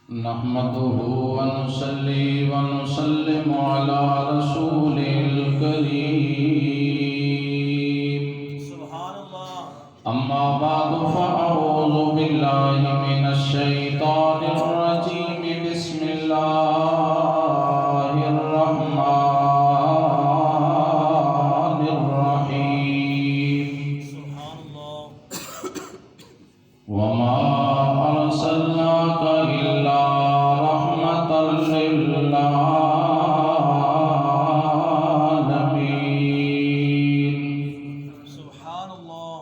نحمده ونصلي ونسلم على رسوله الكريم سبحان اللہ أما بعد فأعوذ بالله من الشيطان الرجيم بسم الله الرحمن الرحيم سبحان اللہ وما أرسلناك إلا رحمة للعالمين سبحان اللہ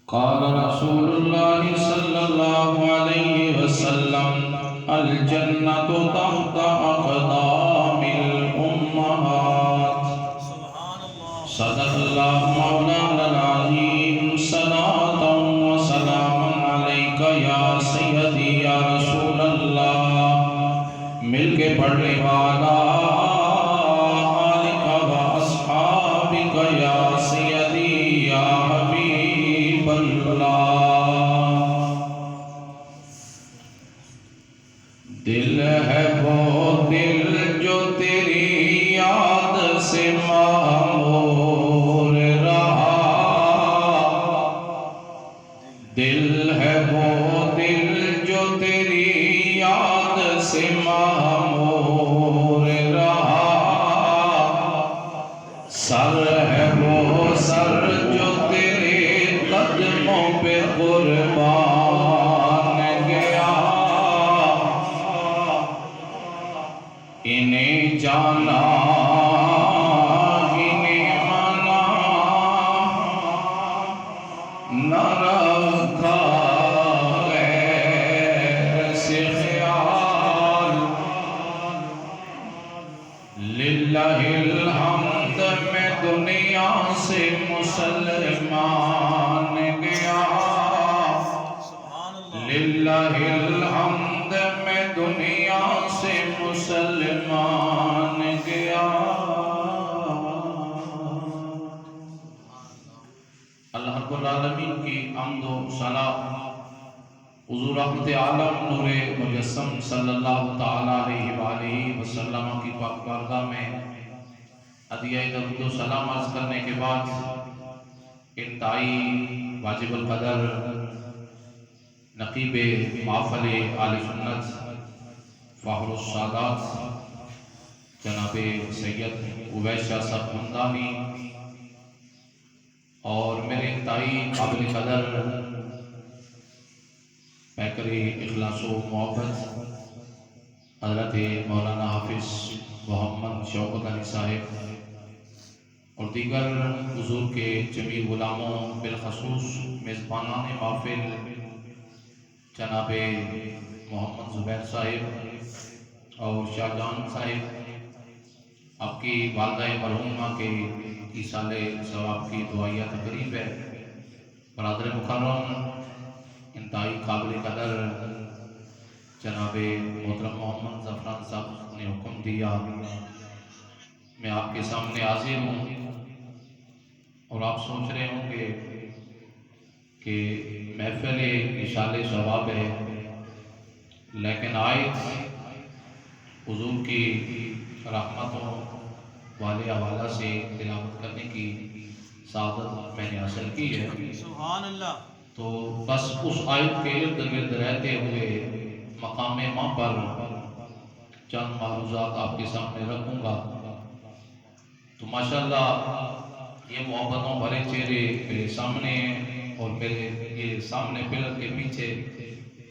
قال رسول الله صلى الله عليه وسلم الجنة تحت أقدام الأمهات سبحان اللہ صدق الله مولانا العظيم صلاة وسلام عليك يا سيدي يا رسول الله مل کے پڑھنے والا آلك وأصحابك يا سيدي يا حبيب الله دل ہے وہ دل جو تیری یاد سے معمور رہا دل ہے وہ دل جو تیری یاد سے معمور رہا سر ہے وہ سر جو تیرے قدموں پہ قربان گیا انہیں جانا انہیں مانا نہ رکھا غیر سے خیال للہ الحمد میں دنیا سے مسلمان گیا سبحان اللہ للہ الحمد میں دنیا سے مسلمان گیا اللہ رب العالمین کی حمد و ثنا حضور رحمت عالم نور مجسم صلی اللہ تعالی علیہ وآلہ وسلم کی پاک بارگاہ میں عدیہ درود و سلام عرض کرنے کے بعد انتہائی واجب القدر نقیب محفل آل سنت فخر السادات جناب سید عبید شاہ صاحب حمدانی اور میرے انتہائی قابل قدر پیکر اخلاص و محبت حضرت مولانا حافظ محمد شوکت علی صاحب اور دیگر حضور کے جمیع غلاموں بالخصوص میزبانان محفل جناب محمد زبیر صاحب اور شاہ جان صاحب آپ کی والدہ مرحومہ کے ایصال ثواب کی دعائیہ تقریب ہے برادر مکرم انتہائی قابل قدر جناب محترم محمد زفران صاحب نے حکم دیا میں آپ کے سامنے حاضر ہوں اور آپ سوچ رہے ہوں گے کہ محفل ایصال ثواب ہے لیکن آیت حضور کی رحمتوں والے حوالہ سے تلاوت کرنے کی سعادت میں نے حاصل کی ہے سبحان اللہ تو بس اس آیت کے ارد گرد رہتے ہوئے مقام ماں پر چند معروضات آپ کے سامنے رکھوں گا تو ماشاءاللہ یہ محبتوں بھرے چہرے میرے سامنے ہیں اور میرے یہ سامنے پلر کے پیچھے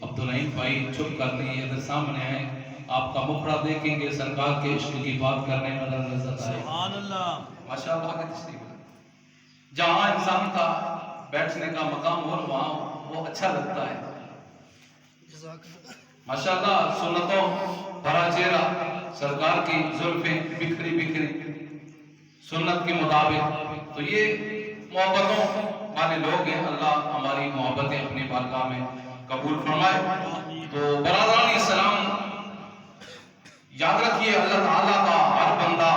عبدالرحیم بھائی چھپ کر لیے ادھر سامنے ہیں آپ کا مکھڑا دیکھیں گے سرکار کے عشق کی بات کرنے میں لذت آئے سبحان اللہ ماشاءاللہ کا تشریف ہے جہاں انسان کا بیٹھنے کا مقام ہو وہاں وہ اچھا لگتا ہے ماشاءاللہ سنتوں بھرا چہرہ سرکار کی زلفیں بکھری بکھری سنت کے مطابق تو یہ محبتوں والے لوگ ہیں اللہ ہماری محبتیں اپنی بارگاہ میں قبول فرمائے تو برادران اسلام یاد رکھیے اللہ تعالیٰ کا ہر بندہ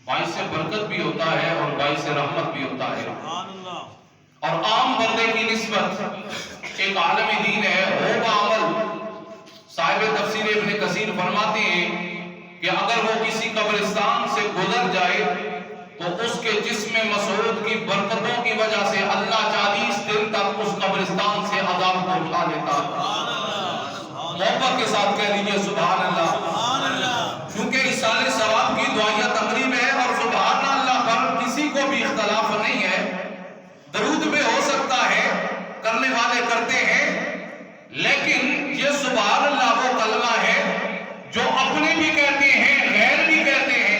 باعث برکت بھی ہوتا ہے اور باعث رحمت بھی ہوتا ہے سبحان اللہ اور عام بندے کی نسبت ایک عالم دین ہے ہوگا عمل صاحب تفسیر ابن کثیر فرماتے ہیں کہ اگر وہ کسی قبرستان سے گزر جائے تو اس کے جسم مسعود کی برکتوں کی وجہ سے اللہ 40 دن تک اس قبرستان سے عذاب کو اٹھا لیتا ہے۔ محبت کے ساتھ کہہ لیجئے سبحان اللہ، کیونکہ ایصال ثواب کی دعائیہ تقریب ہے اور سبحان اللہ پر کسی کو بھی اختلاف نہیں ہے۔ درود بھی ہو سکتا ہے، کرنے والے کرتے ہیں، لیکن یہ سبحان اللہ وہ کلمہ ہے جو اپنے بھی کہتے ہیں غیر بھی کہتے ہیں۔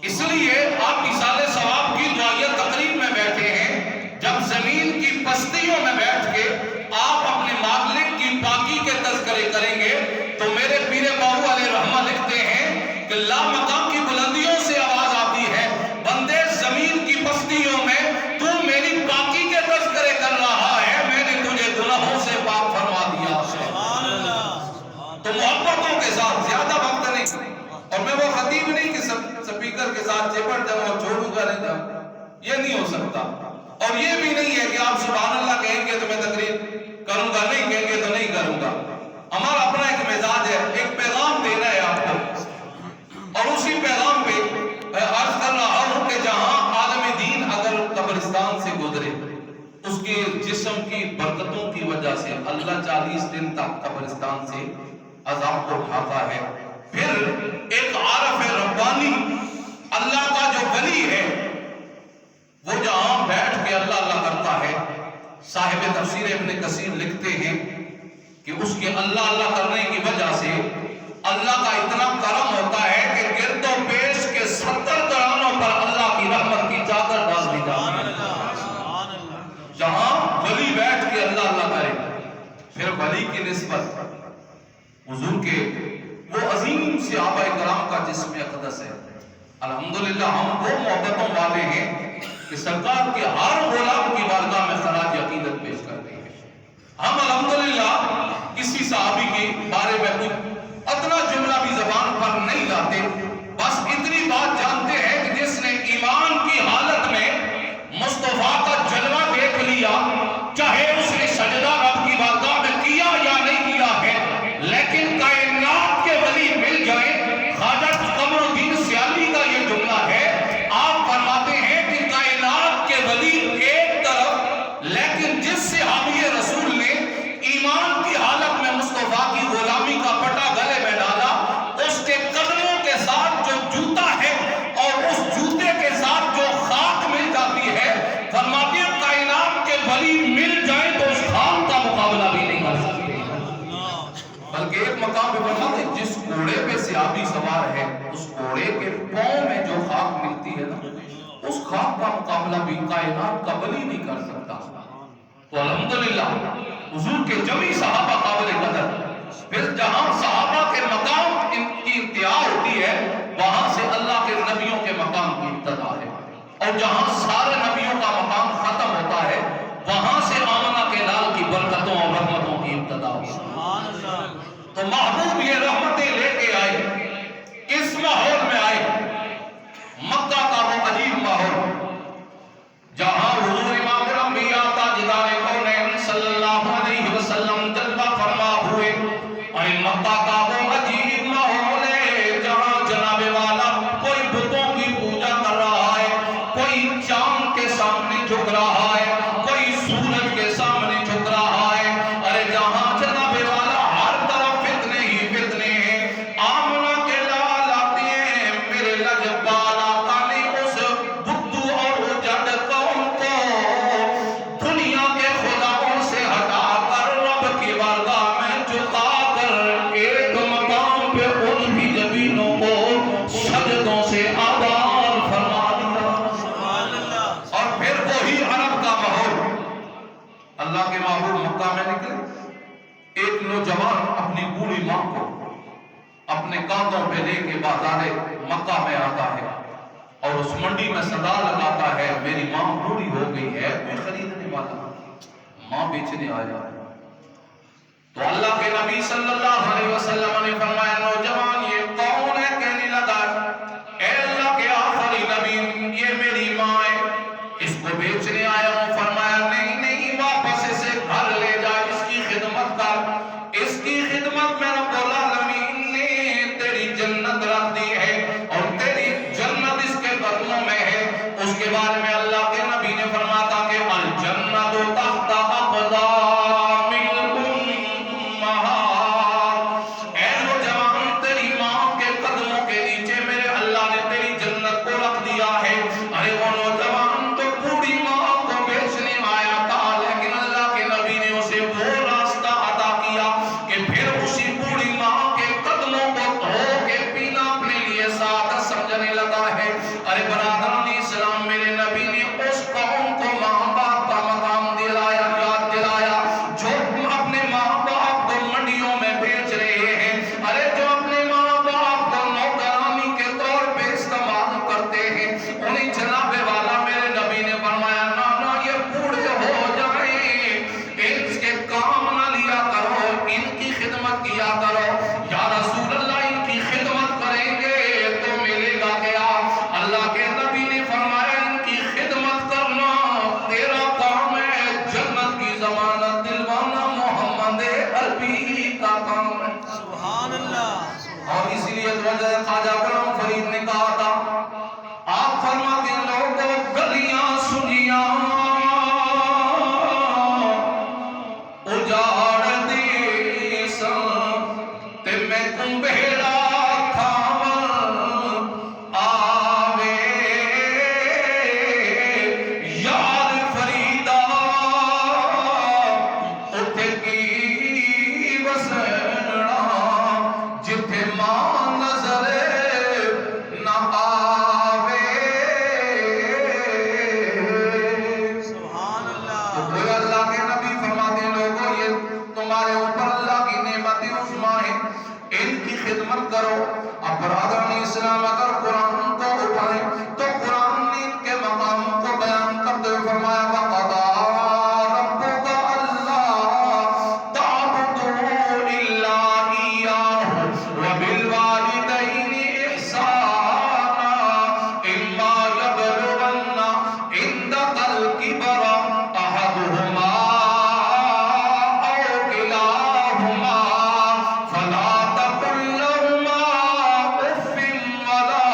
اس لیے آپ ایصال ثواب کی دعائیہ تقریب میں بیٹھے ہیں، جب زمین کی پستیوں میں بیٹھ کے آپ اپنے مالک کی پاکی کے تذکرے کریں گے تو میرے پیر بابو علیہ رحمہ لکھتے ہیں کہ لا مقام کی بلندیوں سے آواز آتی ہے، بندے زمین کی پستیوں میں تو میری پاکی کے تذکرے کر رہا ہے، میں نے تجھے گناہوں سے پاک فرما دیا۔ تو محبتوں کے ساتھ زیادہ وقت نہیں، اور میں وہ خطیب نہیں کہ سپیکر کے ساتھ چپٹ جاؤں اور چھوڑوں گا نہیں جاؤں، یہ نہیں ہو سکتا۔ اور یہ بھی نہیں ہے کہ آپ سبحان اللہ کہیں گے تو میں تقریر کروں گا، نہیں کہیں گے تو نہیں کروں گا۔ ہمارا اپنا ایک مزاج ہے، ایک پیغام دینا ہے آپ کو، اور اسی پیغام پہ میں عرض کر رہا ہوں کہ جہاں عالم دین اگر قبرستان سے گزرے، اس کے جسم کی برکتوں کی وجہ سے اللہ 40 دن تک قبرستان سے عذاب کو اٹھاتا ہے۔ پھر ایک عارف ربانی اللہ کا جو ولی ہے وہ جہاں بیٹھ کے اللہ اللہ کرتا ہے، صاحب تفسیر ابن کثیر لکھتے ہیں کہ اس کے اللہ اللہ کرنے کی وجہ سے اللہ کا اتنا کرم ہوتا ہے کہ گرد و پیش کے 70 گرانوں پر اللہ کی رحمت کی چادر ڈال دی جاتی ہے۔ جہاں ولی بیٹھ کے اللہ اللہ کرے، پھر ولی کی نسبت حضور کے وہ عظیم صحابہ کرام کا جسم اقدس ہے۔ الحمدللہ ہم وہ محبتوں والے ہیں کہ سرکار کے ہر غلام کی بارگاہ میں خراج عقیدت پیش کرتے ہیں۔ ہم الحمدللہ کسی صحابی کے بارے میں کچھ اتنا جملہ بھی زبان پر نہیں لاتے، بس اتنی بات جانتے ہیں کہ جس نے ایمان کی حالت میں مصطفیٰ کا جلوہ دیکھ لیا، چاہے اس نے سجدہ رب کی بارگاہ میں کیا یا نہیں کیا ہے، لیکن کائنات کے ولی مل جائیں۔ خواجہ قمر الدین سیالی کا یہ جملہ ہے، آپ فرماتے ہیں کہ کائنات کے ولی ایک طرف، لیکن جس صحابی رسول نے ایمان کی حالت میں مصطفیٰ کی غلامی کا پٹا گلے میں ڈالا، اس کے قدموں کے ساتھ جو جوتا ہے اور اس جوتے کے ساتھ جو خاک مل جاتی ہے، فرماتے ہیں کائنات کے ولی مل جائیں تو اس خاک کا مقابلہ بھی نہیں کر سکتے۔ بلکہ ایک مقام پہ فرماتے ہیں جس گھوڑے پہ صحابی سوار ہے، اس گھوڑے کے پاؤں میں جو خاک ملتی ہے نا، اس خاک کا مقابلہ بھی کائنات کا ولی نہیں کر سکتا۔ تو الحمدللہ حضور کے جمی صحابہ قابل قدر، پھر جہاں صحابہ کے مقام کی انتہا ہوتی ہے وہاں سے اللہ کے نبیوں کے مقام کی ابتدا ہے، اور جہاں سارے نبیوں کا مقام ختم ہوتا ہے وہاں سے آمنہ کے لال کی برکتوں اور رحمتوں کی ابتدا ہوتی ہے۔ تو محبوب یہ رحمتیں لے کے آئے، کس ماحول میں آئے؟ مکہ کا وہ عجیب ماحول جہاں حضور امام الانبیاء تاجدار کونین صلی اللہ علیہ وسلم جلوہ فرما ہوئے، اور مکہ کا وہ عجیب ماحول ہے جہاں جناب والا کوئی بتوں کی پوجا کر رہا ہے، کوئی چاند کے سامنے جھک رہا ہے، کوئی سورج کے سامنے جھک رہا ہے، ارے جہاں جناب والا ہر طرف فتنے ہی فتنے ہیں۔ آمنہ کے لال آتے ہیں، میرے لجپال آقا نے اس بدو اور جڈ قوم کو دنیا کے خداؤں سے ہٹا کر رب کی بارگاہ میں جھکا کر ایک مقام پہ ان کی زمینوں کو سجدوں سے آباد فرما دیا۔ اور پھر وہی عرب کا ماحول، اللہ کے محبوب مکہ میں نکلے، ایک نوجوان اپنی بوڑھی ماں کو اپنے کاندھوں پہ لے کے بازار مکہ میں آتا ہے اور اس منڈی میں صدا لگاتا ہے، میری ماں بوڑھی ہو گئی ہے، کوئی خریدنے والا، ماں بیچنے آیا ہے۔ تو اللہ کے نبی صلی اللہ علیہ وسلم نے فرمایا نوجوان یہ کون ہے؟ کہنے لگا اے اللہ کے آخری نبی یہ میری ماں ہے، اس کو بیچنے آیا ہوں۔ فرمایا نہیں نہیں، واپس اسے گھر لے جا، اس کی خدمت کر، اس کی خدمت ضمانت دلوانا محمد عربی کا کام ہے. سبحان اللہ. اور اس لیے حضرت خواجہ غلام فرید نے کہا تھا آپ فرماتے لوگوں گلیاں سنیاں اجاڑ دی سن تے میں تم بہڑا تھاون آوے یار فریدا اتے کی وسنا جتھے ماں نظر نہ آوے. سبحان اللہ. تو اللہ کے نبی فرماتے لوگوں یہ تمہارے اوپر اللہ کی نعمت عظمیٰ ہے ان کی خدمت کرو. اب برادران اسلام اگر قرآن کو اٹھائیں تو قرآن نے ان کے مقام کو بیان کرتے ہوئے فرمایا وَقَضَىٰ رَبُّكَ أَلَّا تَعْبُدُوا إِلَّا إِيَّاهُ وَبِالْوَالِدَيْنِ إِحْسَانًا إِمَّا يَبْلُغَنَّ عِندَكَ الْكِبَرَ أَحَدُهُمَا أَوْ كِلَاهُمَا فَلَا تَقُل لَّهُمَا أُفٍّ وَلَا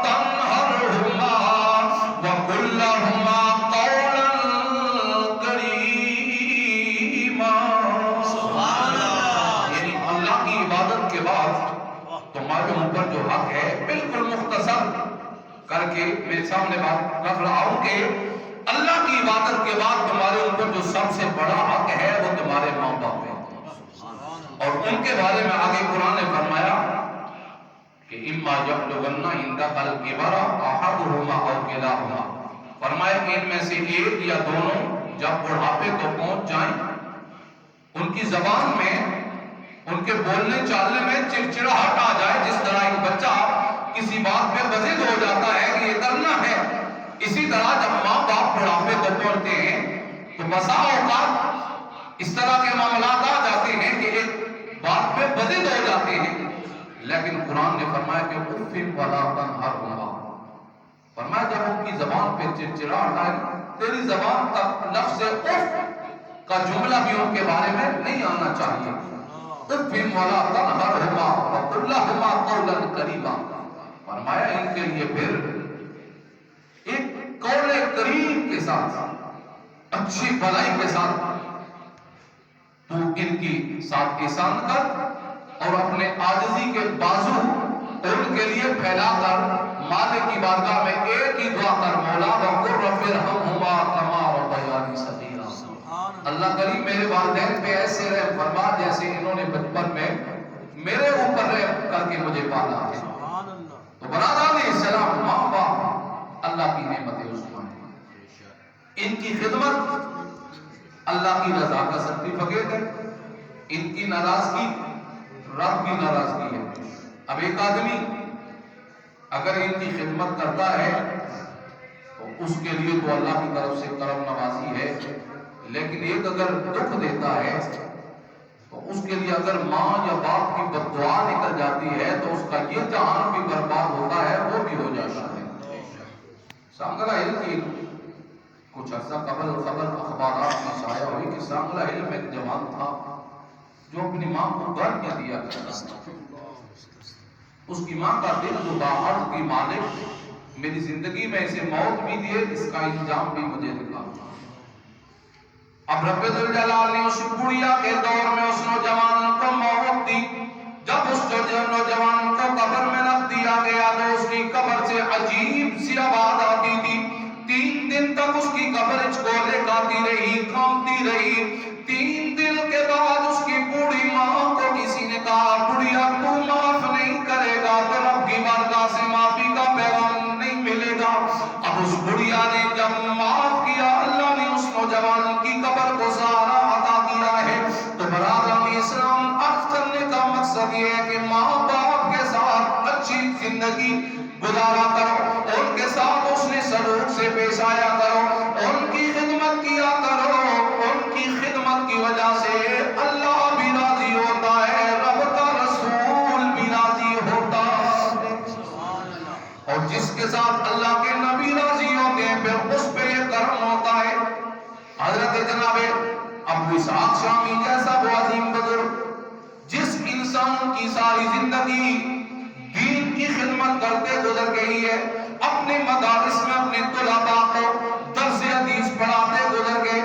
تَنْهَرْهُمَا وَقُل لَّهُمَا قَوْلًا كَرِيمًا. سبحان اللہ. یعنی اللہ کی عبادت کے بعد تمہارے اوپر جو حق ہے بالکل مختصر کر کے میرے سامنے بات رکھ رہا ہوں کہ اللہ کی عبادت کے بعد تمہارے اوپر جو سب سے بڑا حق ہے وہ تمہارے ماں باپ ہے. اور ان کے بارے میں آگے قرآن نے فرمایا کہ اما یبلغن عندک الکبر احدهما او کلاہما. فرمایا کہ ان میں سے ایک یا دونوں جب بڑھاپے کو پہنچ جائیں ان کی زبان میں ان کے بولنے چالنے میں چڑچڑاہٹ آ جائے. جس طرح ایک بچہ کسی بات پہ بضد ہو جاتا ہے کہ یہ کرنا ہے، اسی طرح جب ماں باپ بڑھاپے کو پہنچتے ہیں تو بسا اوقات اس طرح کے معاملات آ جاتے ہیں کہ ایک بات پہ بضد ہو جاتے ہیں. لیکن قرآن نے فرمایا کہ اف ولا تنہرہما. فرمایا جب ان کی زبان پہ چڑچڑاہٹ آئے تیری زبان تک لفظ اف کا جملہ بھی ان کے بارے میں نہیں آنا چاہیے. اف ولا تنہرہما وقل لہما قولا کریما. فرمایا ان کے لیے پھر ایک قول کریم کے ساتھ اچھی بھلائی کے ساتھ تو ان کی ساتھ احسان کر اور اپنے عاجزی کے بازو ان کے لیے پھیلا کر مالک کی بارگاہ میں ایک ہی دعا کر مولا وقر رب ارحمہما کما ربیانی صغیرا. اللہ کریم میرے والدین پہ ایسے رحم فرما جیسے انہوں نے بچپن میں میرے اوپر رحم کر کے مجھے پالا ہے. سبحان اللہ. تو برادران اسلام ماں باپ اللہ کی نعمت عظمیٰ ہے. ان کی خدمت اللہ کی رضا کا سرٹیفکیٹ ہے. ان کی ناراضگی رب کی ناراضگی ہے. اب ایک آدمی اگر ان کی خدمت کرتا ہے تو اس کے لیے تو اللہ کی طرف سے کرم نوازی ہے، لیکن ایک اگر دکھ دیتا ہے تو اس کے لیے اگر ماں یا باپ کی بد دعا نکل جاتی ہے تو اس کا یہ جہان بھی برباد ہوتا ہے، وہ بھی ہو جاتا ہے. سانگلہ علم کی کچھ عرصہ قبل اخبارات میں شائع ہوئی کہ سانگلہ علم ایک جوان تھا جو اپنی ماں کو گالیاں دیا کرتا تھا. اس کی ماں کا دل دکھا، عرض کی مالک میری زندگی میں اسے موت بھی دیے، اس کا انجام بھی مجھے دکھا. اب رب ذوالجلال نے اس بڑھیا کے دور میں اس نوجوان کو موت دی. جب اس نوجوان کو قبر میں رکھ دیا گیا تو اس کی قبر سے عجیب سی آواز آتی تھی. 3 دن تک اس کی قبر چکولے کھاتی رہی، کھانتی رہی. 3 دن کے بعد اس کی بوڑھی ماں کو کسی نے کہا بڑھیا تو معاف نہیں کرے گا تو رب کی بارگاہ سے معافی کا پیغام نہیں ملے گا. اب اس بڑھیا نے جب معاف کیا اللہ نے اس نوجوان کی قبر کو سہارا عطا کیا ہے. تو برادران اسلام عرض کرنے کا مقصد یہ ہے کہ ماں باپ کے ساتھ اچھی زندگی گزارا کرو، ان کے ساتھ اس نے سلوک سے پیش آیا کرو، ان کی خدمت کیا کرو. ان کی خدمت کی وجہ سے اللہ بھی راضی ہوتا ہے، رب کا رسول بھی راضی ہوتا ہے. اور جس کے ساتھ اللہ کے نبی راضی ہوتے ہیں پھر اس پہ یہ کرم ہوتا ہے. حضرت جناب ابو اسحاق شامی جیسا وہ عظیم بزرگ جس انسان کی ساری زندگی دین کی خدمت کرتے گزر گئی ہے، اپنے مدارس میں اپنے طلباء کو درس حدیث پڑھاتے گزر گئے،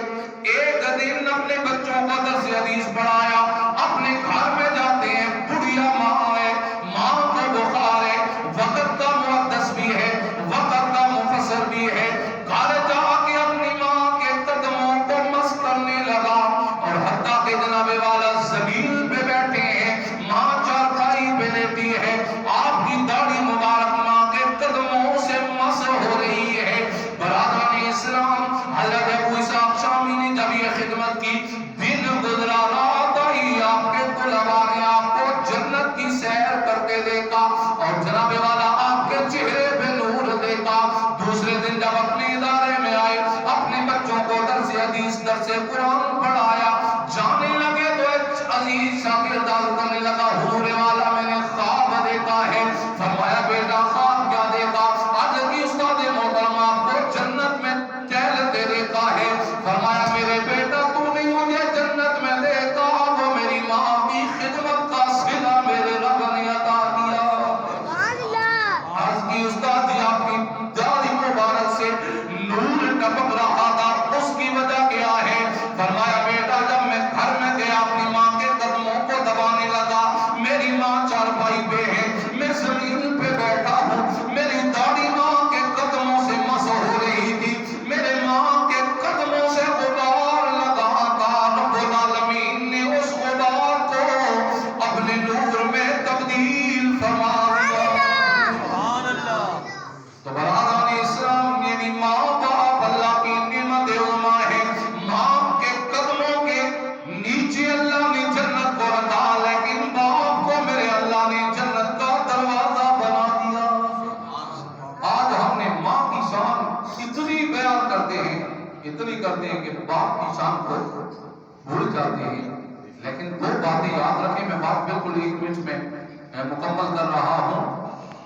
ایک دن اپنے بچوں کو درس حدیث پڑھایا، اپنے گھر میں جاتے ہیں، بڑھیا ماں ہے، ماں کو بخار ہے، وقت کا محدث بھی ہے، وقت کا مفسر بھی ہے، گھر جا کے اپنی ماں کے قدموں کو مس کرنے لگا، اور حتیٰ کہ جناب والا زمین پہ بیٹھے ہیں، ماں چارپائی پہ لیٹی ہے، آپ کی داڑھی مبارک ماں کے قدموں سے مس ہو رہی ہے۔ برادران اسلام، حضرت ابو اسحاق شامی نے جب یہ خدمت کی، دن گزرا رات آئی، آپ کے طلباء نے آپ کو جنت کی سیر کرتے دیکھا، اور جناب والا آپ کے چہرے پہ نور دیکھا۔ دوسرے دن جب اپنے ادارے میں آئے، اپنے بچوں کو درس حدیث درس قرآن پڑھایا، جانے لگے تو ایک عزیز شاگرد کرنے لگا، حضور والا میں نے خواب دیکھا ہے۔ فرمایا بیٹا خواب کیا دیکھا؟ آج کی استاد محترم آپ کو جنت میں ٹہلتے دیکھا ہے۔ فرمایا میرے بیٹا تو نہیں مجھے جنت میں دیکھا، وہ میری ماں کی خدمت کا صلہ میرے رب نے عطا کیا۔ آج کی استاد جی آپ کی داڑھی مبارک سے نور ٹپک رہا تھا، اس کی وجہ کیا ہے؟ فرمایا بیٹا جب میں گھر میں گیا اپنی ماں کے قدموں کو دبانے لگا، میری ماں چارپائی پہ ہے، میں زمین پہ بیٹھا ہوں، میری داڑھی ماں کے قدموں سے مس ہو رہی تھی، میرے ماں کے قدموں سے غبار لگا تھا، رب العالمین نے اس غبار کو اپنے نور میں تبدیل فرما دیا۔ سبحان اللہ۔ تو برادران اسلام، یعنی ماں باپ اللہ کی نعمت عظمیٰ ہے، ماں کے قدموں کے نیچے اللہ نے جنت کو رکھا، لیکن باپ کو میرے اللہ نے جنت کا دروازہ بنا دیا۔ آج ہم نے ماں کی شان اتنی بیان کرتے ہیں، اتنی کرتے ہیں کہ باپ کی شان کو بھول جاتے ہیں، لیکن دو باتیں یاد رکھیں، میں بات بالکل ایک منٹ میں مکمل کر رہا ہوں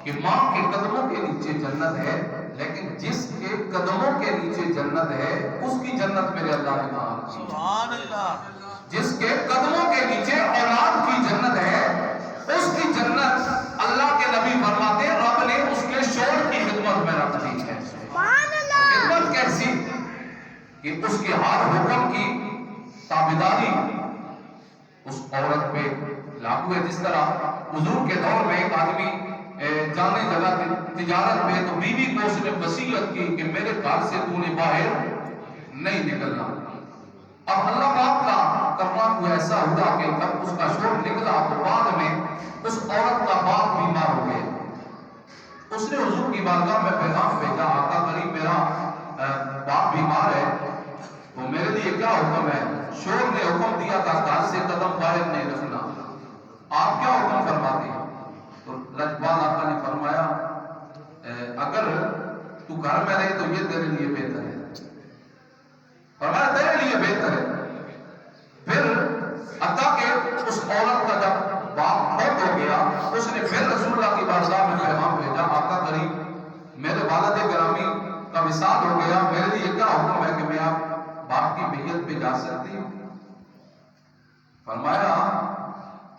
کہ ماں کے قدموں کے نیچے جنت ہے، لیکن جس کے قدموں کے نیچے جنت ہے اس کی جنت میرے اللہ نے کہا، سبحان اللہ۔ جس کے قدموں کے نیچے اولاد کی جنت ہے اس کی جنت اللہ کے نبی فرماتے ہیں رب نے اس کے شوہر کی خدمت میں رکھ دی ہے۔ خدمت کیسی کہ اس کے ہر حکم کی تابعداری اس عورت پہ لاگو ہے۔ جس طرح حضور کے دور میں ایک آدمی جانے جگہ تجارت میں، تو بیوی کو اس نے وصیت کی کہ میرے گھر سے تو نے باہر نہیں نکلنا۔ اب اللہ پاک کا کرنا کوئی ایسا ہوا کہ جب اس کا شوہر نکلا تو بعد میں اس عورت کا باپ بیمار ہو گیا۔ اس نے حضور کی بارگاہ میں پیغام بھیجا، آقا کریم میرا باپ بیمار ہے تو میرے لیے کیا حکم ہے؟ شوہر نے حکم دیا تھا گھر سے قدم باہر نہیں رکھنا، آپ کیا حکم فرماتے ہیں؟ تو لجپال آقا نے فرمایا اگر تو گھر میں رہے تو یہ تیرے لیے بہتر ہے۔ فرمایا تیرے لیے بہتر ہے۔ پھر حتیٰ کہ اس عورت کا جب باپ فوت ہو گیا، اس نے پھر رسول اللہ کی بارگاہ میں پیغام بھیجا، آقا کریم میرے والد گرامی کا وصال ہو گیا، میرے لیے کیا حکم ہے کہ میں آپ باپ کی بیعت پہ جا سکتی ہوں؟ فرمایا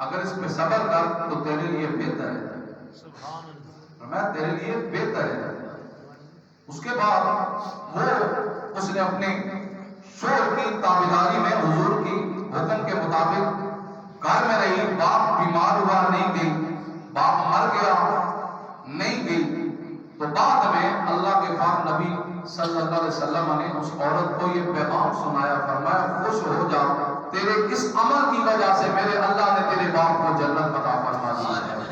اگر اس پہ صبر کر تو تیرے لیے بہتر ہے۔ سبحان اللہ۔ فرمایا تیرے لیے بہتر ہے۔ اس کے بعد وہ اس نے اپنے شوہر کی تابعداری میں حضور کی حکم کے مطابق گھر میں رہی، باپ بیمار ہوا نہیں گئی، باپ مر گیا نہیں گئی، تو بعد میں اللہ کے پاک نبی صلی اللہ علیہ وسلم نے اس عورت کو یہ پیغام سنایا، فرمایا خوش ہو جا، تیرے اس عمل کی وجہ سے میرے اللہ نے تیرے باپ کو جنت عطا فرما دی ہے۔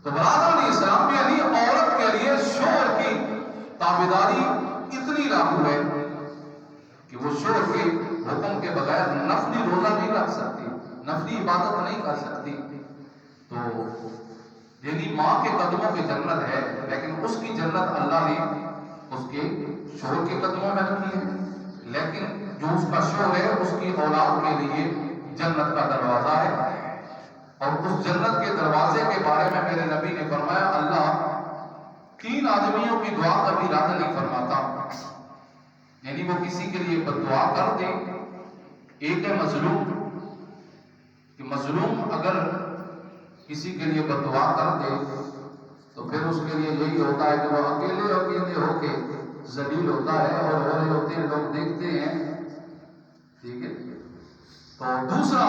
تو برادران اسلام، یعنی عورت کے لیے شوہر کی تابعداری اتنی لاگو ہے کہ وہ شوہر کے حکم کے بغیر نفلی روزہ نہیں رکھ سکتی، نفلی عبادت نہیں کر سکتی۔ تو یعنی ماں کے قدموں کی جنت ہے، لیکن اس کی جنت اللہ نے اس کے شوہر کے قدموں میں رکھی ہے، لیکن جو اس کا شوہر ہے اس کی اولاد کے لیے جنت کا دروازہ ہے۔ اور اس جنت کے دروازے کے بارے میں میرے نبی نے فرمایا اللہ 3 آدمیوں کی دعا کبھی رد نہیں فرماتا، یعنی وہ کسی کے لیے بد دعا کر دیں ایک ہے مظلوم، کہ مظلوم اگر کسی کے لیے بد دعا کر دے تو پھر اس کے لیے یہی ہوتا ہے کہ وہ اکیلے ہو کے ذلیل ہوتا ہے اور ہو رہے ہوتے ہیں، لوگ دیکھتے ہیں، ٹھیک ہے۔ تو دوسرا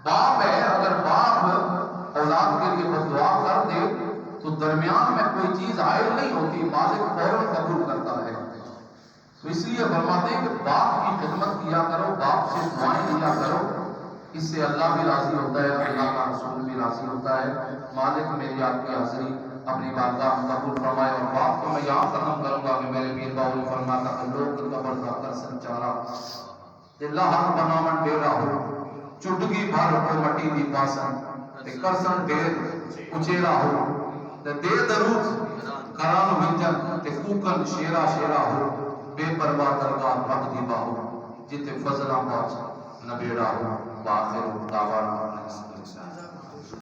باپ ہے، اگر باپ اولاد کے لیے بد دعا کر دے تو درمیان میں کوئی چیز عائد نہیں ہوتی، مالک فوراً قبول کرتا ہے۔ تو اس لیے فرماتے ہیں کہ باپ کی خدمت کیا کرو، باپ سے دعائیں لیا کرو، اس سے اللہ بھی راضی ہوتا ہے، اللہ کا رسول بھی راضی ہوتا ہے۔ مالک میری آپ کی حاضری اپنی بارگاہ میں قبول فرمائے۔ اور بات کو میں یہاں ختم کروں گا کہ میرے پیر باولی فرماتا کہ لوگ قبر کا کر سنچارا لاہن بنامن ڈیرا ہو چٹکی بھر ہو مٹی دی پاسن کرسن ڈیر اچیرا ہو دے درود کران ونجن تے کوکن شیرا شیرا ہو بے پرواہ درگاہ رب دی باہو جتے فضلہ پاچ نبیڑا ہو باخر دعوانا